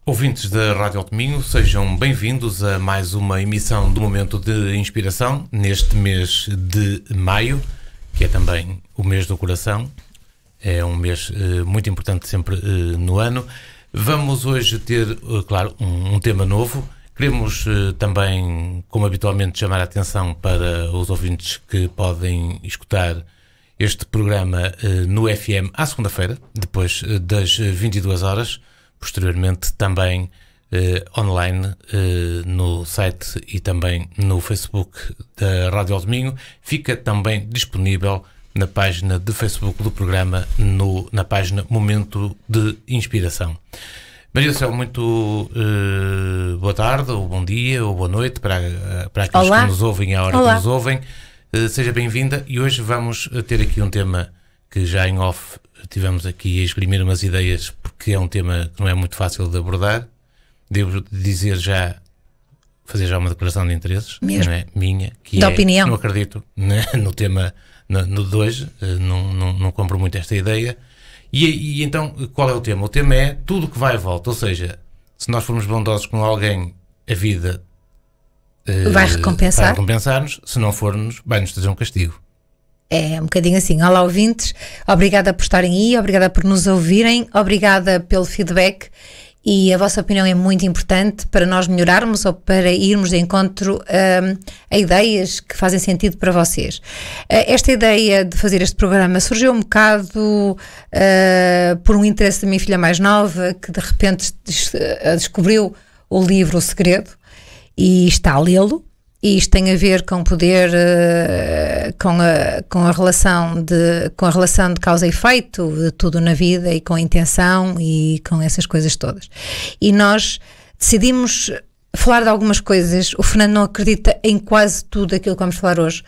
Ouvintes da Rádio Alto Minho, sejam bem-vindos a mais uma emissão do Momento de Inspiração, neste mês de maio, que é também o mês do coração. É um mês muito importante sempre no ano. Vamos hoje ter, claro, um tema novo. Queremos também, como habitualmente, chamar a atenção para os ouvintes que podem escutar este programa no FM à segunda-feira, depois das 22 horas. Posteriormente também online no site e também no Facebook da Rádio Alto Minho. Fica também disponível na página de Facebook do programa, na página Momento de Inspiração. Maria do Céu, muito boa tarde, ou bom dia, ou boa noite para aqueles que nos ouvem à hora que nos ouvem. Seja bem-vinda, e hoje vamos ter aqui um tema que já em off tivemos aqui a esgrimir umas ideias, porque é um tema que não é muito fácil de abordar. Devo dizer fazer já uma declaração de interesses, não é? Minha, que da opinião. Não acredito no tema de hoje, não compro muito esta ideia. E então, qual é o tema? O tema é tudo que vai e volta, ou seja, se nós formos bondosos com alguém, a vida vai recompensar-nos, se não formos, vai-nos trazer um castigo. É um bocadinho assim. Olá, ouvintes, obrigada por estarem aí, obrigada por nos ouvirem, obrigada pelo feedback, e a vossa opinião é muito importante para nós melhorarmos ou para irmos de encontro a ideias que fazem sentido para vocês. Esta ideia de fazer este programa surgiu um bocado por um interesse da minha filha mais nova, que de repente descobriu o livro O Segredo e está a lê-lo. E isto tem a ver com poder, com a relação de causa e efeito de tudo na vida, e com a intenção e com essas coisas todas. E nós decidimos falar de algumas coisas. O Fernando não acredita em quase tudo aquilo que vamos falar hoje,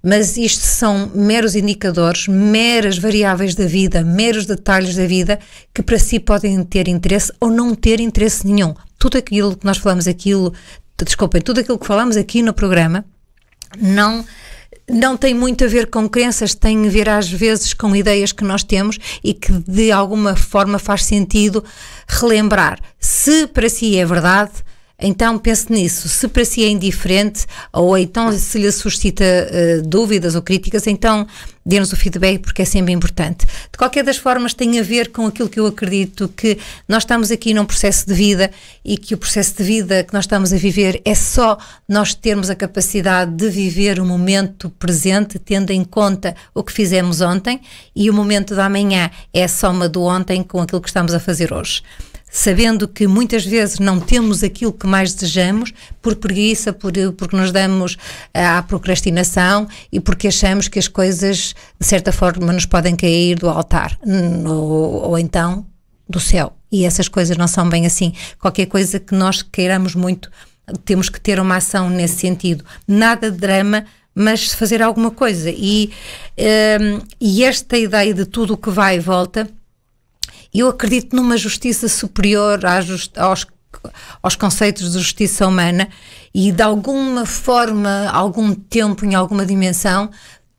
mas isto são meros indicadores, meras variáveis da vida, meros detalhes da vida que para si podem ter interesse ou não ter interesse nenhum. Tudo aquilo que nós falamos tudo aquilo que falamos aqui no programa não tem muito a ver com crenças, tem a ver às vezes com ideias que nós temos e que de alguma forma faz sentido relembrar. Se para si é verdade, então pense nisso. Se para si é indiferente, ou então se lhe suscita dúvidas ou críticas, então dê-nos o feedback, porque é sempre importante. De qualquer das formas, tem a ver com aquilo que eu acredito, que nós estamos aqui num processo de vida, e que o processo de vida que nós estamos a viver é só nós termos a capacidade de viver o momento presente, tendo em conta o que fizemos ontem, e o momento da amanhã é a soma do ontem com aquilo que estamos a fazer hoje. Sabendo que muitas vezes não temos aquilo que mais desejamos, por preguiça, porque nos damos à procrastinação e porque achamos que as coisas de certa forma nos podem cair do altar ou então do céu, e essas coisas não são bem assim. Qualquer coisa que nós queiramos muito, temos que ter uma ação nesse sentido. Nada de drama, mas fazer alguma coisa, e esta ideia de tudo o que vai e volta, eu acredito numa justiça superior aos conceitos de justiça humana, e de alguma forma, algum tempo, em alguma dimensão,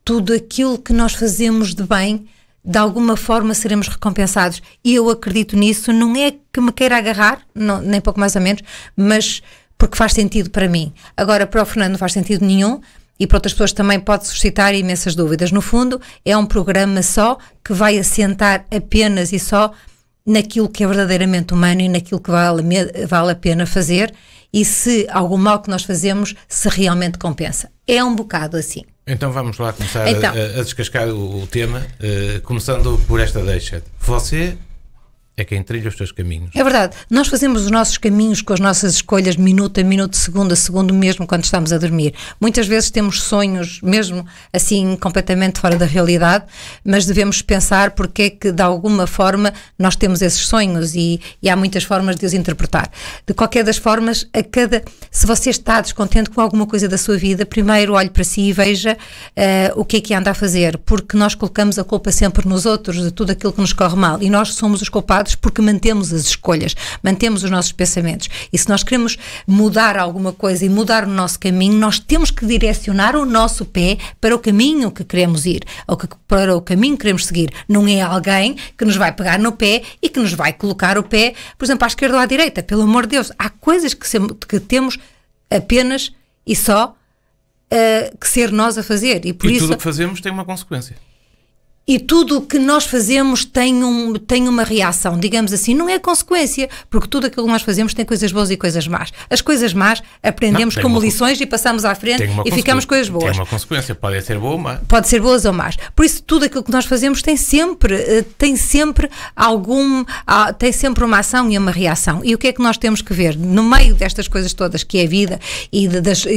tudo aquilo que nós fazemos de bem, de alguma forma seremos recompensados. E eu acredito nisso, não é que me queira agarrar, não, nem pouco mais ou menos, mas porque faz sentido para mim. Agora, para o Fernando não faz sentido nenhum, e para outras pessoas também pode suscitar imensas dúvidas. No fundo, é um programa só que vai assentar apenas e só naquilo que é verdadeiramente humano e naquilo que vale a pena fazer, e se algum mal que nós fazemos se realmente compensa. É um bocado assim. Então vamos lá começar a descascar o tema, começando por esta deixa. Você é quem trilha os seus caminhos. É verdade. Nós fazemos os nossos caminhos com as nossas escolhas minuto a minuto, segundo a segundo, mesmo quando estamos a dormir. Muitas vezes temos sonhos, mesmo assim, completamente fora da realidade, mas devemos pensar porque é que, de alguma forma, nós temos esses sonhos, e há muitas formas de os interpretar. De qualquer das formas, se você está descontente com alguma coisa da sua vida, primeiro olhe para si e veja o que é que anda a fazer, porque nós colocamos a culpa sempre nos outros de tudo aquilo que nos corre mal, e nós somos os culpados capacidades porque mantemos as escolhas, mantemos os nossos pensamentos. E se nós queremos mudar alguma coisa e mudar o nosso caminho, nós temos que direcionar o nosso pé para o caminho que queremos ir, ou para o caminho que queremos seguir. Não é alguém que nos vai pegar no pé e que nos vai colocar o pé, por exemplo, à esquerda ou à direita. Pelo amor de Deus, há coisas que temos apenas e só que ser nós a fazer. E tudo o que fazemos tem uma consequência. E tudo o que nós fazemos tem uma reação, digamos assim, não é consequência, porque tudo aquilo que nós fazemos tem coisas boas e coisas más. As coisas más aprendemos como lições e passamos à frente e ficamos coisas boas. Tem uma consequência, pode ser boa ou má. Pode ser boas ou más. Por isso, tudo aquilo que nós fazemos tem sempre uma ação e uma reação. E o que é que nós temos que ver? No meio destas coisas todas, que é a vida e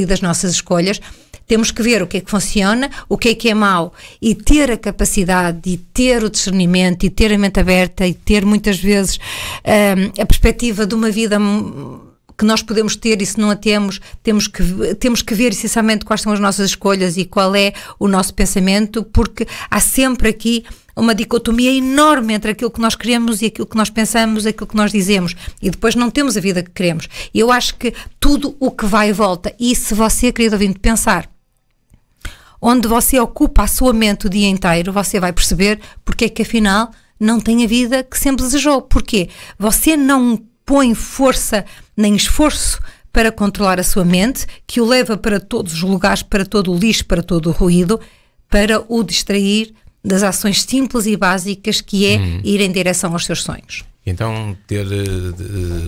das nossas escolhas, temos que ver o que é que funciona, o que é mau, e ter a capacidade, e ter o discernimento, e ter a mente aberta, e ter muitas vezes a perspectiva de uma vida que nós podemos ter, e se não a temos que ver essencialmente quais são as nossas escolhas e qual é o nosso pensamento, porque há sempre aqui uma dicotomia enorme entre aquilo que nós queremos e aquilo que nós pensamos, aquilo que nós dizemos, e depois não temos a vida que queremos. E eu acho que tudo o que vai e volta, e se você, querido ouvinte, pensar onde você ocupa a sua mente o dia inteiro, você vai perceber porque é que afinal não tem a vida que sempre desejou. Porquê? Você não põe força nem esforço para controlar a sua mente, que o leva para todos os lugares, para todo o lixo, para todo o ruído, para o distrair das ações simples e básicas que é ir em direção aos seus sonhos. Então,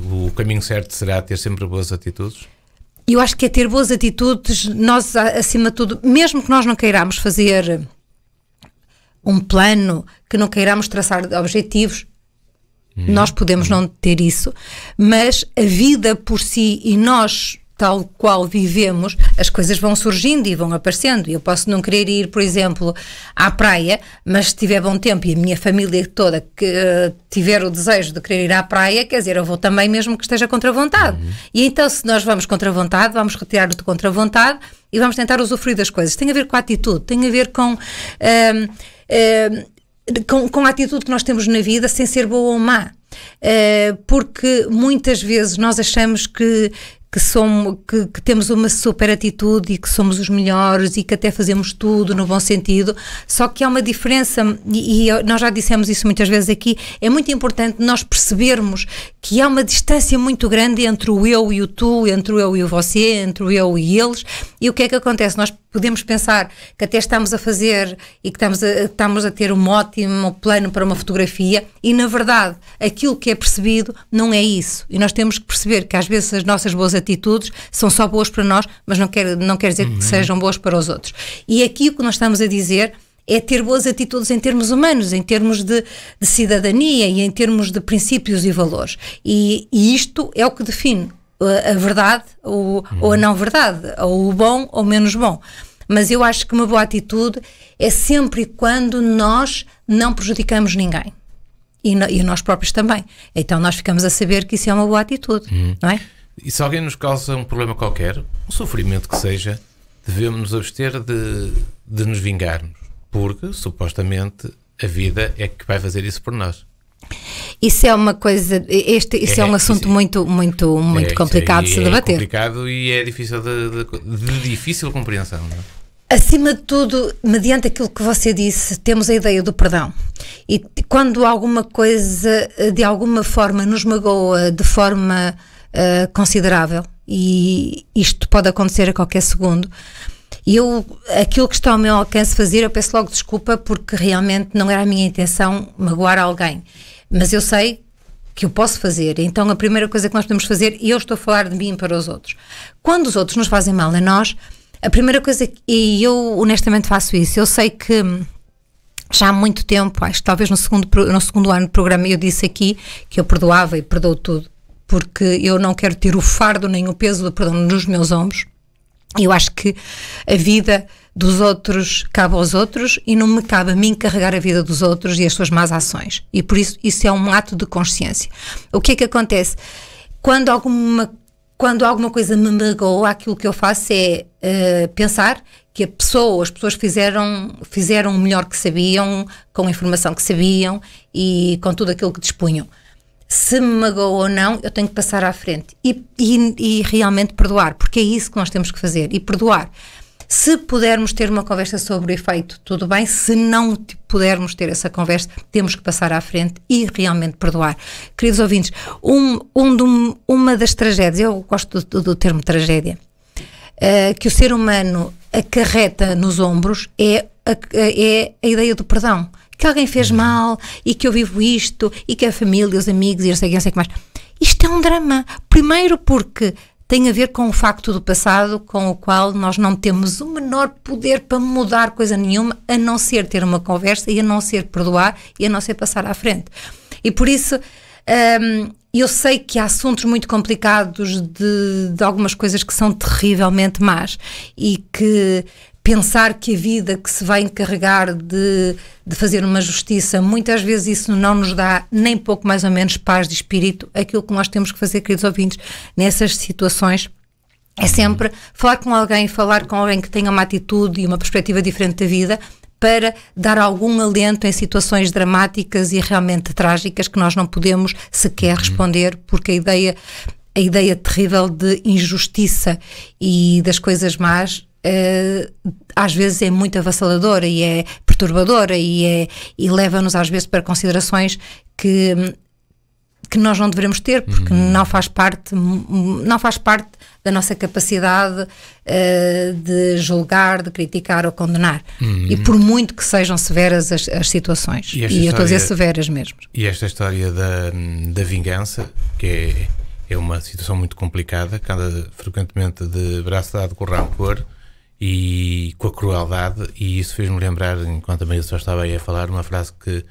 o caminho certo será ter sempre boas atitudes? Eu acho que é ter boas atitudes, nós, acima de tudo, mesmo que nós não queiramos fazer um plano, que não queiramos traçar objetivos, nós podemos não ter isso, mas a vida por si e nós, tal qual vivemos, as coisas vão surgindo e vão aparecendo. Eu posso não querer ir, por exemplo, à praia, mas se tiver bom tempo e a minha família toda que tiver o desejo de querer ir à praia, quer dizer, eu vou também mesmo que esteja contra a vontade. E então, se nós vamos contra a vontade, vamos retirar o contra a vontade e vamos tentar usufruir das coisas. Tem a ver com a atitude, tem a ver com a atitude que nós temos na vida, sem ser boa ou má. Porque muitas vezes nós achamos que temos uma super atitude e que somos os melhores e que até fazemos tudo no bom sentido, só que há uma diferença, e nós já dissemos isso muitas vezes aqui, é muito importante nós percebermos que há uma distância muito grande entre o eu e o tu, entre o eu e o você, entre o eu e eles, e o que é que acontece? Nós podemos pensar que até estamos a fazer e que estamos a ter um ótimo plano para uma fotografia e, na verdade, aquilo que é percebido não é isso. E nós temos que perceber que às vezes as nossas boas atitudes são só boas para nós, mas não quer dizer que sejam boas para os outros. E aqui o que nós estamos a dizer é ter boas atitudes em termos humanos, em termos de cidadania e em termos de princípios e valores. E isto é o que define a verdade ou a não verdade, ou o bom ou menos bom. Mas eu acho que uma boa atitude é sempre quando nós não prejudicamos ninguém. E nós próprios também. Então nós ficamos a saber que isso é uma boa atitude, não é? E se alguém nos causa um problema qualquer, um sofrimento que seja, devemos nos abster de nos vingarmos, porque supostamente a vida é que vai fazer isso por nós. Isso é uma coisa, isso é um assunto muito complicado de se debater. É complicado e é difícil de difícil compreensão, não é? Acima de tudo, mediante aquilo que você disse, temos a ideia do perdão. E quando alguma coisa, de alguma forma, nos magoa de forma considerável, e isto pode acontecer a qualquer segundo, aquilo que está ao meu alcance fazer, eu peço logo desculpa, porque realmente não era a minha intenção magoar alguém. Mas eu sei que eu posso fazer. Então a primeira coisa que nós podemos fazer, e eu estou a falar de mim para os outros, quando os outros nos fazem mal a nós, a primeira coisa, e eu honestamente faço isso, eu sei que já há muito tempo, acho que talvez no segundo ano do programa eu disse aqui que eu perdoava e perdoo tudo, porque eu não quero ter o fardo nem o peso do perdão nos meus ombros. Eu acho que a vida dos outros cabe aos outros e não me cabe a mim carregar a vida dos outros e as suas más ações. E por isso é um ato de consciência. O que é que acontece? Quando alguma coisa me magoa, aquilo que eu faço é pensar que as pessoas fizeram o melhor que sabiam, com a informação que sabiam e com tudo aquilo que dispunham. se me magoou ou não, eu tenho que passar à frente e realmente perdoar, porque é isso que nós temos que fazer, e perdoar. Se pudermos ter uma conversa sobre o efeito, tudo bem. Se não pudermos ter essa conversa, temos que passar à frente e realmente perdoar. Queridos ouvintes, uma das tragédias, eu gosto do termo tragédia, que o ser humano acarreta nos ombros é a ideia do perdão. Que alguém fez mal e que eu vivo isto e que a família, os amigos e não sei o que mais. Isto é um drama. Primeiro porque tem a ver com o facto do passado com o qual nós não temos o menor poder para mudar coisa nenhuma, a não ser ter uma conversa e a não ser perdoar e a não ser passar à frente. E por isso eu sei que há assuntos muito complicados de algumas coisas que são terrivelmente más e que pensar que a vida que se vai encarregar de fazer uma justiça, muitas vezes isso não nos dá nem pouco mais ou menos paz de espírito. Aquilo que nós temos que fazer, queridos ouvintes, nessas situações é sempre falar com alguém que tenha uma atitude e uma perspectiva diferente da vida, para dar algum alento em situações dramáticas e realmente trágicas que nós não podemos sequer responder, porque a ideia terrível de injustiça e das coisas más às vezes é muito avassaladora e é perturbadora e leva-nos às vezes para considerações que nós não devemos ter, porque não faz parte da nossa capacidade de julgar, de criticar ou condenar. E por muito que sejam severas as situações, e eu estou a dizer severas mesmo. E esta história da vingança, que é uma situação muito complicada, que anda frequentemente de braço dado com o rancor e com a crueldade, e isso fez-me lembrar, enquanto a Maria só estava aí a falar, uma frase que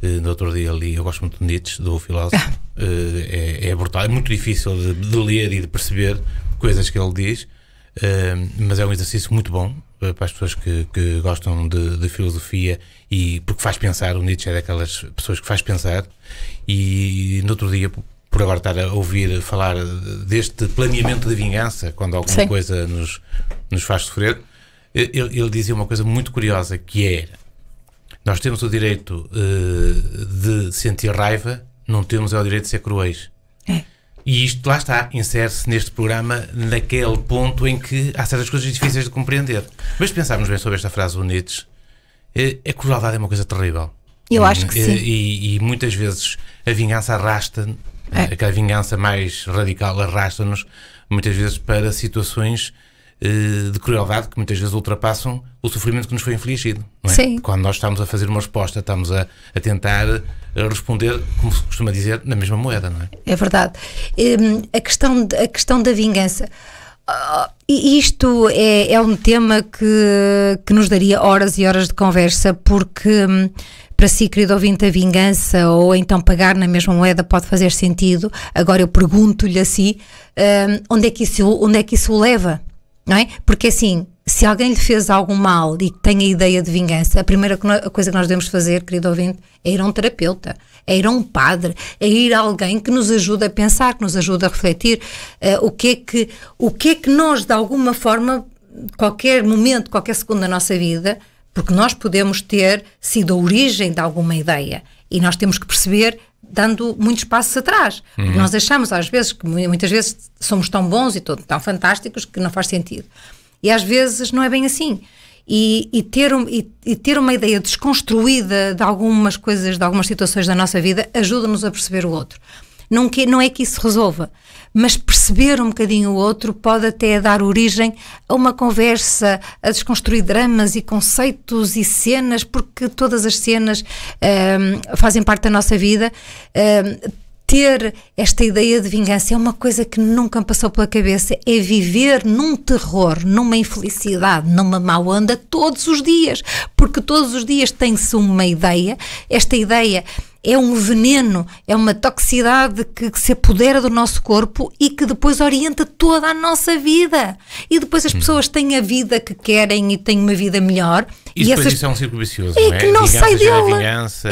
no outro dia li. Eu gosto muito de Nietzsche, do filósofo. É brutal, é muito difícil de ler e de perceber coisas que ele diz, mas é um exercício muito bom para as pessoas que gostam de filosofia, e porque faz pensar. O Nietzsche é daquelas pessoas que faz pensar. E no outro dia, por agora estar a ouvir falar deste planeamento de vingança, quando alguma coisa nos faz sofrer, ele dizia uma coisa muito curiosa, que era: nós temos o direito de sentir raiva, não temos o direito de ser cruéis. E isto, lá está, insere-se neste programa naquele ponto em que há certas coisas difíceis de compreender. Mas se pensarmos bem sobre esta frase do Nietzsche, a crueldade é uma coisa terrível. Eu acho que sim. E muitas vezes a vingança arrasta, aquela vingança mais radical arrasta-nos muitas vezes para situações de crueldade que muitas vezes ultrapassam o sofrimento que nos foi infligido, não é? Sim. Quando nós estamos a fazer uma resposta, estamos a tentar responder, como se costuma dizer, na mesma moeda, não é? É verdade. A questão da vingança, isto é um tema que nos daria horas e horas de conversa, porque para si, querido ouvinte, a vingança ou então pagar na mesma moeda pode fazer sentido. Agora eu pergunto-lhe assim, onde é que isso o leva? Não é? Porque assim, se alguém lhe fez algum mal e tem a ideia de vingança, a primeira coisa que nós devemos fazer, querido ouvinte, é ir a um terapeuta, é ir a um padre, é ir a alguém que nos ajude a pensar, que nos ajude a refletir o que é que nós, de alguma forma, qualquer momento, qualquer segundo da nossa vida, porque nós podemos ter sido a origem de alguma ideia e nós temos que perceber, dando muitos passos atrás. Nós achamos às vezes que muitas vezes somos tão bons e tão fantásticos que não faz sentido. E às vezes não é bem assim. E ter uma ideia desconstruída de algumas coisas, de algumas situações da nossa vida, ajuda-nos a perceber o outro. Não é que isso resolva, mas perceber um bocadinho o outro pode até dar origem a uma conversa, a desconstruir dramas e conceitos e cenas, porque todas as cenas fazem parte da nossa vida. Ter esta ideia de vingança é uma coisa que nunca me passou pela cabeça, é viver num terror, numa infelicidade, numa má onda todos os dias, porque todos os dias tem-se uma ideia, esta ideia é um veneno, é uma toxicidade que se apodera do nosso corpo e que depois orienta toda a nossa vida. E depois as pessoas têm a vida que querem e têm uma vida melhor. E depois isso é um círculo vicioso, não é? Que não sai dela. Vingança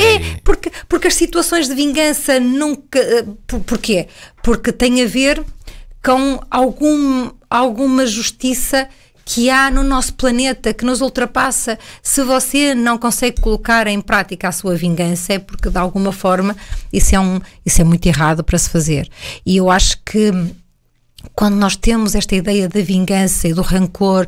porque as situações de vingança nunca... Porquê? Porque tem a ver com alguma justiça que há no nosso planeta que nos ultrapassa. Se você não consegue colocar em prática a sua vingança, é porque de alguma forma isso é muito errado para se fazer. E eu acho que quando nós temos esta ideia da vingança e do rancor,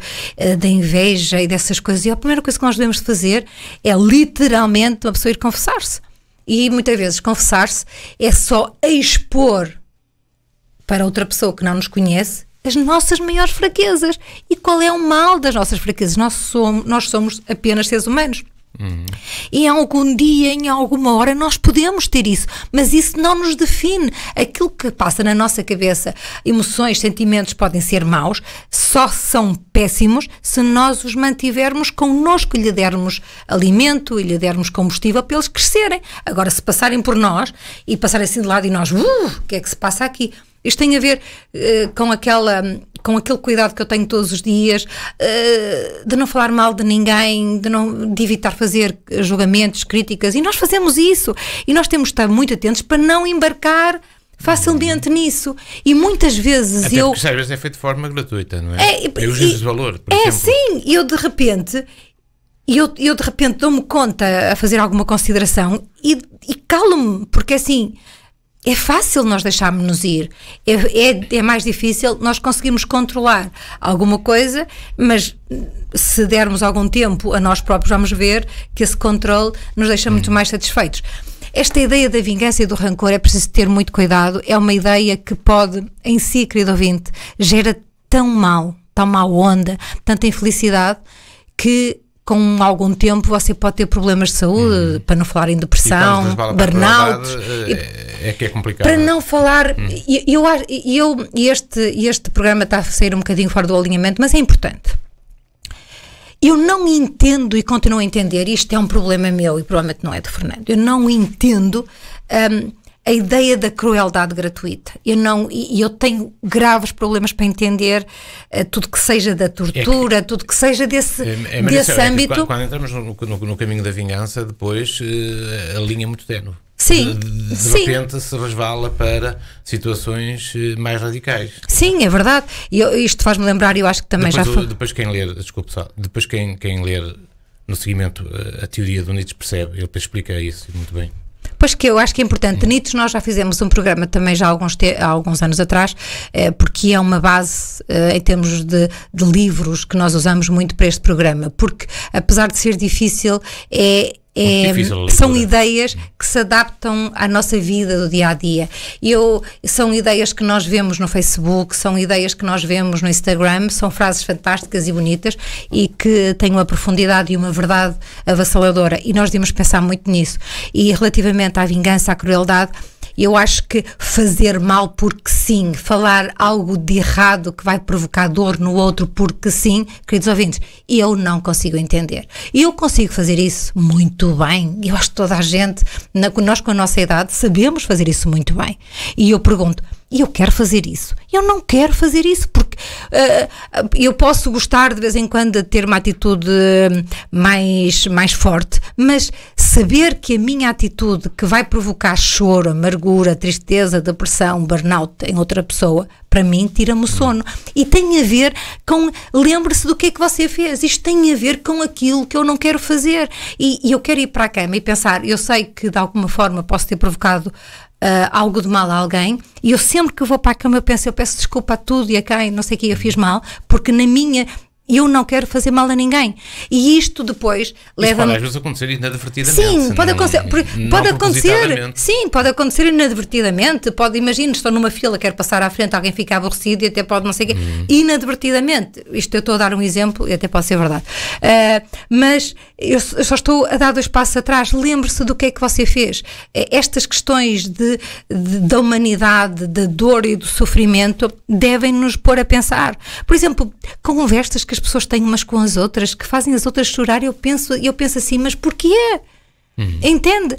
da inveja e dessas coisas, a primeira coisa que nós devemos fazer é literalmente uma pessoa ir confessar-se. E muitas vezes confessar-se é só expor para outra pessoa que não nos conhece as nossas maiores fraquezas. E qual é o mal das nossas fraquezas? Nós somos apenas seres humanos. E em algum dia, em alguma hora, nós podemos ter isso, mas isso não nos define. Aquilo que passa na nossa cabeça, emoções, sentimentos podem ser maus, só são péssimos se nós os mantivermos connosco e lhe dermos alimento e lhe dermos combustível para eles crescerem. Agora, se passarem por nós e passarem assim de lado e nós, o que é que se passa aqui? Isto tem a ver com aquele cuidado que eu tenho todos os dias, de não falar mal de ninguém, de evitar fazer julgamentos, críticas, e nós fazemos isso, e nós temos de estar muito atentos para não embarcar facilmente nisso. E muitas vezes até porque às vezes é feito de forma gratuita, não é? Eu juízo de valor, por exemplo. Sim, eu de repente dou-me conta a fazer alguma consideração e calo-me, porque assim é fácil nós deixarmos-nos ir, é mais difícil nós conseguirmos controlar alguma coisa, mas se dermos algum tempo a nós próprios, vamos ver que esse controle nos deixa muito mais satisfeitos. Esta ideia da vingança e do rancor é preciso ter muito cuidado, é uma ideia que pode, em si, querido ouvinte, gera tão má onda, tanta infelicidade, que com algum tempo você pode ter problemas de saúde, para não falar em depressão, burnout. É que é complicado. Para não falar, este programa está a sair um bocadinho fora do alinhamento, mas é importante. Eu não entendo e continuo a entender, isto é um problema meu e provavelmente não é do Fernando, eu não entendo a ideia da crueldade gratuita. Eu tenho graves problemas para entender tudo que seja da tortura, tudo que seja desse âmbito. Quando entramos no caminho da vingança, depois a linha é muito ténue. Sim, de repente se resvala para situações mais radicais. Sim, é verdade. Isto faz-me lembrar, eu acho que também depois quem ler, depois quem ler no seguimento a teoria do Nietzsche percebe, ele explica isso muito bem. Pois que eu acho que é importante. Nietzsche, nós já fizemos um programa também já há alguns anos atrás, porque é uma base em termos de livros que nós usamos muito para este programa, porque apesar de ser difícil, são ideias que se adaptam à nossa vida do dia a dia. São ideias que nós vemos no Facebook, são ideias que nós vemos no Instagram, são frases fantásticas e bonitas e que têm uma profundidade e uma verdade avassaladora, e nós devemos pensar muito nisso. E relativamente à vingança, à crueldade, eu acho que fazer mal porque sim, falar algo de errado que vai provocar dor no outro porque sim, queridos ouvintes, eu não consigo entender. Eu consigo fazer isso muito bem. Eu acho que toda a gente, nós com a nossa idade, sabemos fazer isso muito bem. E eu pergunto, eu quero fazer isso? Eu não quero fazer isso porque eu posso gostar de vez em quando de ter uma atitude mais forte, mas saber que a minha atitude que vai provocar choro, amargura, tristeza, depressão, burnout em outra pessoa, para mim tira-me o sono. E tem a ver com, lembre-se do que é que você fez, isto tem a ver com aquilo que eu não quero fazer. E eu quero ir para a cama e pensar, eu sei que de alguma forma posso ter provocado algo de mal a alguém, e eu sempre que vou para a cama eu peço desculpa a tudo e a quem, não sei o que eu fiz mal, porque eu não quero fazer mal a ninguém. E isto depois leva-me... Pode às vezes acontecer inadvertidamente. Sim, pode acontecer. Sim, pode acontecer inadvertidamente. Imagina, estou numa fila, quero passar à frente, alguém fica aborrecido e até pode não sei o quê. Inadvertidamente. Isto eu estou a dar um exemplo e até pode ser verdade. Mas eu só estou a dar 2 passos atrás. Lembre-se do que é que você fez. Estas questões da humanidade, da dor e do sofrimento devem nos pôr a pensar. Por exemplo, conversas que as pessoas têm umas com as outras, que fazem as outras chorar, eu penso assim, mas porquê? Entende?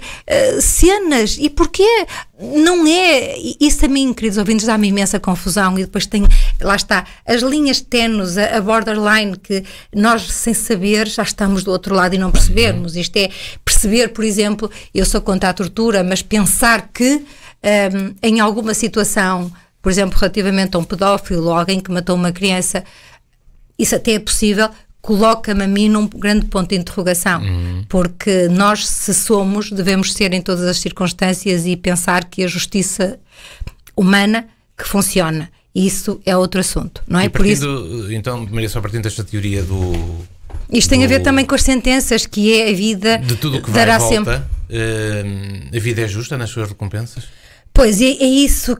Cenas, e porquê? Não é, isso a mim, queridos ouvintes, dá-me imensa confusão, e depois tem, lá está, as linhas ténues, a borderline, que nós sem saber já estamos do outro lado e não percebemos. Isto é, perceber, por exemplo, eu sou contra a tortura, mas pensar que em alguma situação, por exemplo, relativamente a um pedófilo ou alguém que matou uma criança, isso até é possível, coloca-me a mim num grande ponto de interrogação, porque nós, se somos, devemos ser em todas as circunstâncias e pensar que a justiça humana que funciona. Isso é outro assunto, não é? E partindo, então, Maria, só partindo desta teoria isto tem a ver também com as sentenças, que é a vida de tudo o que vai dará e volta, sempre. A vida é justa nas suas recompensas? Pois, é isso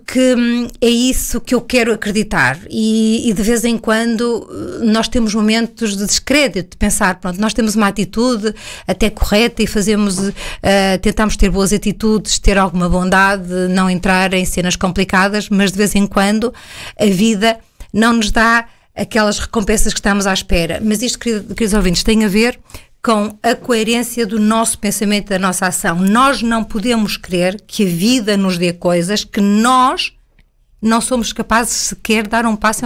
que eu quero acreditar, e de vez em quando nós temos momentos de descrédito, de pensar, pronto, nós temos uma atitude até correta e tentamos ter boas atitudes, ter alguma bondade, não entrar em cenas complicadas, mas de vez em quando a vida não nos dá aquelas recompensas que estamos à espera. Mas isto, queridos ouvintes, tem a ver com a coerência do nosso pensamento, da nossa ação. Nós não podemos crer que a vida nos dê coisas que nós não somos capazes sequer de dar um passo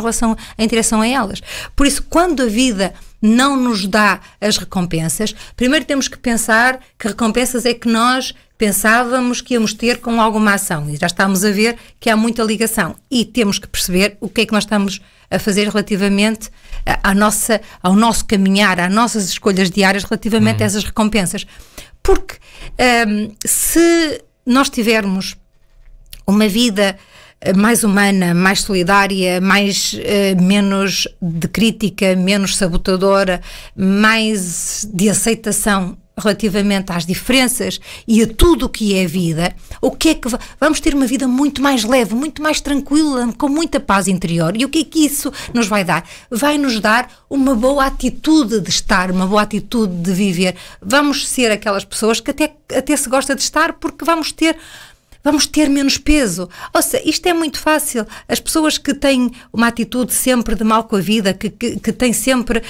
em direção a elas. Por isso, quando a vida não nos dá as recompensas, primeiro temos que pensar que recompensas é que nós pensávamos que íamos ter com alguma ação, e já estamos a ver que há muita ligação, e temos que perceber o que é que nós estamos a fazer relativamente ao nosso caminhar, às nossas escolhas diárias relativamente a essas recompensas. Porque se nós tivermos uma vida mais humana, mais solidária, menos de crítica, menos sabotadora, mais de aceitação relativamente às diferenças e a tudo o que é vida, o que é que vamos ter uma vida muito mais leve, muito mais tranquila, com muita paz interior. E o que é que isso nos vai dar? Vai nos dar uma boa atitude de estar, uma boa atitude de viver. Vamos ser aquelas pessoas que até se gosta de estar, porque vamos ter menos peso. Ou seja, isto é muito fácil. As pessoas que têm uma atitude sempre de mal com a vida, que têm sempre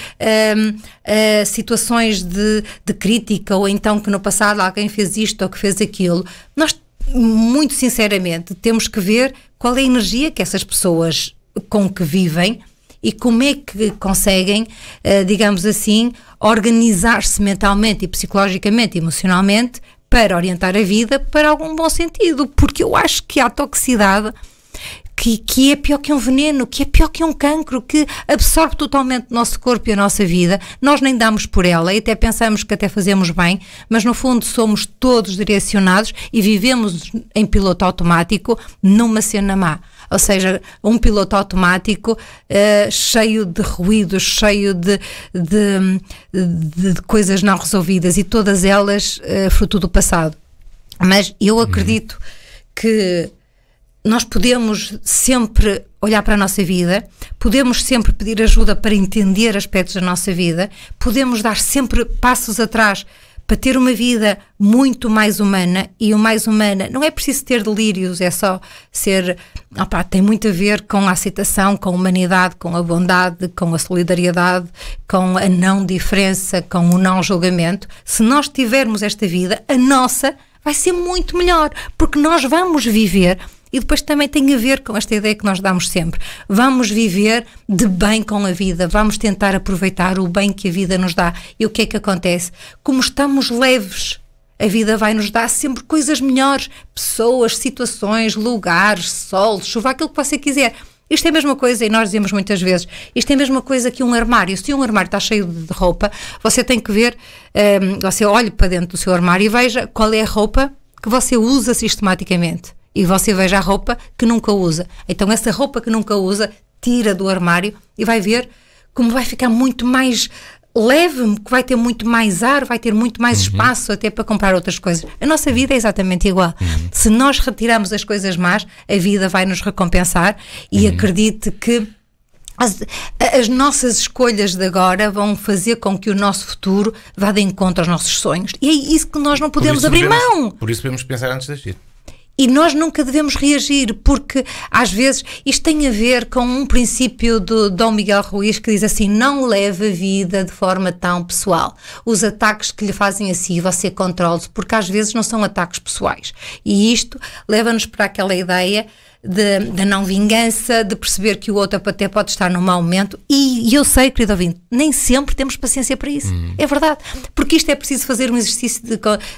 situações de crítica, ou então que no passado alguém fez isto ou que fez aquilo, nós, muito sinceramente, temos que ver qual é a energia que essas pessoas com que vivem e como é que conseguem, digamos assim, organizar-se mentalmente e psicologicamente e emocionalmente para orientar a vida para algum bom sentido, porque eu acho que há toxicidade que é pior que um veneno, que é pior que um cancro, que absorve totalmente o nosso corpo e a nossa vida. Nós nem damos por ela e até pensamos que até fazemos bem, mas no fundo somos todos direcionados e vivemos em piloto automático numa cena má. Ou seja, um piloto automático cheio de ruídos, cheio de coisas não resolvidas, e todas elas fruto do passado. Mas eu acredito que nós podemos sempre olhar para a nossa vida, podemos sempre pedir ajuda para entender aspectos da nossa vida, podemos dar sempre passos atrás para ter uma vida muito mais humana. E o mais humana não é preciso ter delírios, é só ser... tem muito a ver com a aceitação, com a humanidade, com a bondade, com a solidariedade, com a não diferença, com o não julgamento. Se nós tivermos esta vida, a nossa vai ser muito melhor, porque nós vamos viver. E depois também tem a ver com esta ideia que nós damos sempre. Vamos viver de bem com a vida, vamos tentar aproveitar o bem que a vida nos dá. E o que é que acontece? Como estamos leves, a vida vai nos dar sempre coisas melhores. Pessoas, situações, lugares, sol, chuva, aquilo que você quiser. Isto é a mesma coisa, e nós dizemos muitas vezes, isto é a mesma coisa que um armário. Se um armário está cheio de roupa, você tem que ver, você olhe para dentro do seu armário e veja qual é a roupa que você usa sistematicamente. E você veja a roupa que nunca usa. Então essa roupa que nunca usa, tira do armário e vai ver como vai ficar muito mais leve, que vai ter muito mais ar, vai ter muito mais espaço até para comprar outras coisas. A nossa vida é exatamente igual. Se nós retirarmos as coisas más, a vida vai nos recompensar, e acredite que as nossas escolhas de agora vão fazer com que o nosso futuro vá de encontro aos nossos sonhos. E é isso que nós não podemos abrir mão. Por isso devemos pensar antes de agir. E nós nunca devemos reagir, porque às vezes isto tem a ver com um princípio do Dom Miguel Ruiz, que diz assim: não leve a vida de forma tão pessoal. Os ataques que lhe fazem assim, você controle-se, porque às vezes não são ataques pessoais. E isto leva-nos para aquela ideia da não vingança, de perceber que o outro até pode estar num mau momento. E eu sei, querido ouvinte, nem sempre temos paciência para isso. É verdade. Porque isto é preciso fazer um exercício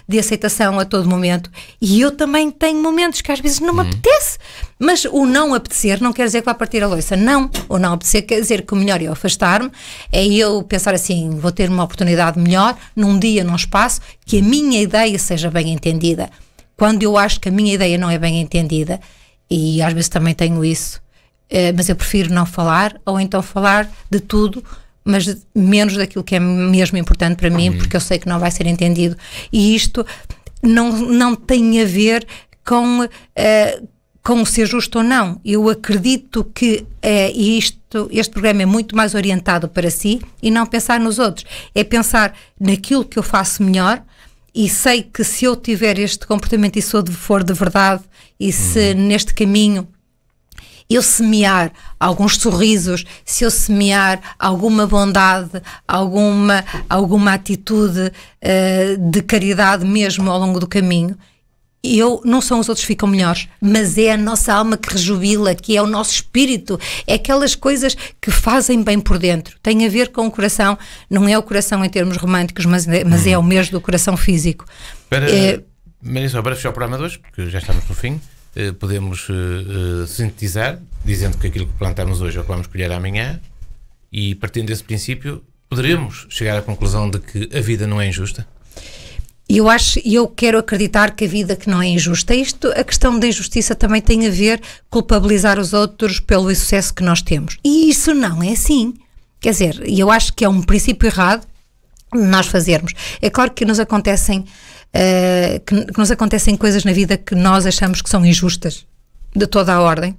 de aceitação a todo momento. E eu também tenho momentos que às vezes não me apetece. Mas o não apetecer não quer dizer que vá partir a louça. Não. O não apetecer quer dizer que o melhor é eu afastar-me, é eu pensar assim, vou ter uma oportunidade melhor, num dia, num espaço, que a minha ideia seja bem entendida. Quando eu acho que a minha ideia não é bem entendida, e às vezes também tenho isso, mas eu prefiro não falar, ou então falar de tudo, mas menos daquilo que é mesmo importante para mim, porque eu sei que não vai ser entendido. E isto não tem a ver com ser justo ou não. Eu acredito que este programa é muito mais orientado para si e não pensar nos outros. É pensar naquilo que eu faço melhor, e sei que se eu tiver este comportamento e se eu for de verdade, e se neste caminho eu semear alguns sorrisos, se eu semear alguma bondade, alguma atitude de caridade mesmo ao longo do caminho, não são os outros que ficam melhores, mas é a nossa alma que rejubila, que é o nosso espírito, é aquelas coisas que fazem bem por dentro. Tem a ver com o coração, não é o coração em termos românticos, mas é o mesmo do coração físico. Marisa, para fechar o programa de hoje, porque já estamos no fim, podemos sintetizar, dizendo que aquilo que plantamos hoje é o que vamos colher amanhã, e partindo desse princípio, poderemos chegar à conclusão de que a vida não é injusta? Eu quero acreditar que a vida que não é injusta. A questão da injustiça também tem a ver culpabilizar os outros pelo sucesso que nós temos. E isso não é assim. Quer dizer, eu acho que é um princípio errado nós fazermos. É claro que nos acontecem coisas na vida que nós achamos que são injustas, de toda a ordem.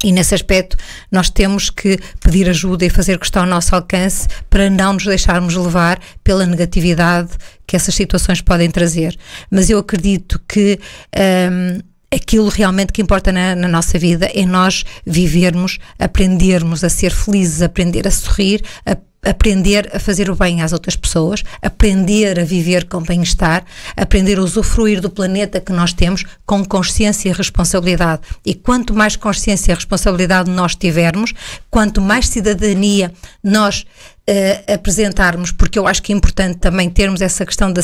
E nesse aspecto nós temos que pedir ajuda e fazer o que está ao nosso alcance para não nos deixarmos levar pela negatividade que essas situações podem trazer. Mas eu acredito que aquilo realmente que importa na nossa vida é nós vivermos, aprendermos a ser felizes, aprender a sorrir, aprender a fazer o bem às outras pessoas, aprender a viver com bem-estar, aprender a usufruir do planeta que nós temos com consciência e responsabilidade. E quanto mais consciência e responsabilidade nós tivermos, quanto mais cidadania nós apresentarmos, porque eu acho que é importante também termos essa questão da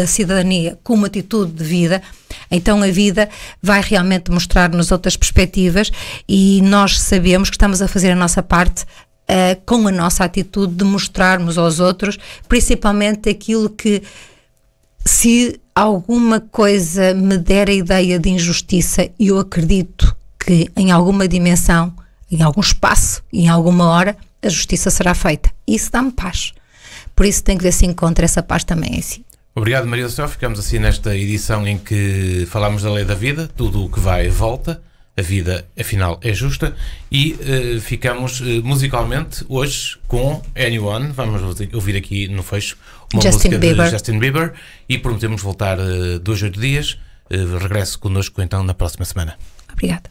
cidadania como atitude de vida, então a vida vai realmente mostrar-nos outras perspectivas e nós sabemos que estamos a fazer a nossa parte com a nossa atitude de mostrarmos aos outros, principalmente aquilo que, se alguma coisa me der a ideia de injustiça, eu acredito que em alguma dimensão, em algum espaço e em alguma hora, a justiça será feita. Isso dá-me paz. Por isso tem que ver se encontra essa paz também em si. Obrigado, Maria do Céu. Ficamos assim nesta edição em que falámos da lei da vida, tudo o que vai volta. A vida, afinal, é justa. E ficamos musicalmente hoje com Anyone. Vamos ouvir aqui no fecho uma música de Justin Bieber. E prometemos voltar 2 a 8 dias. Regresso connosco então na próxima semana. Obrigada.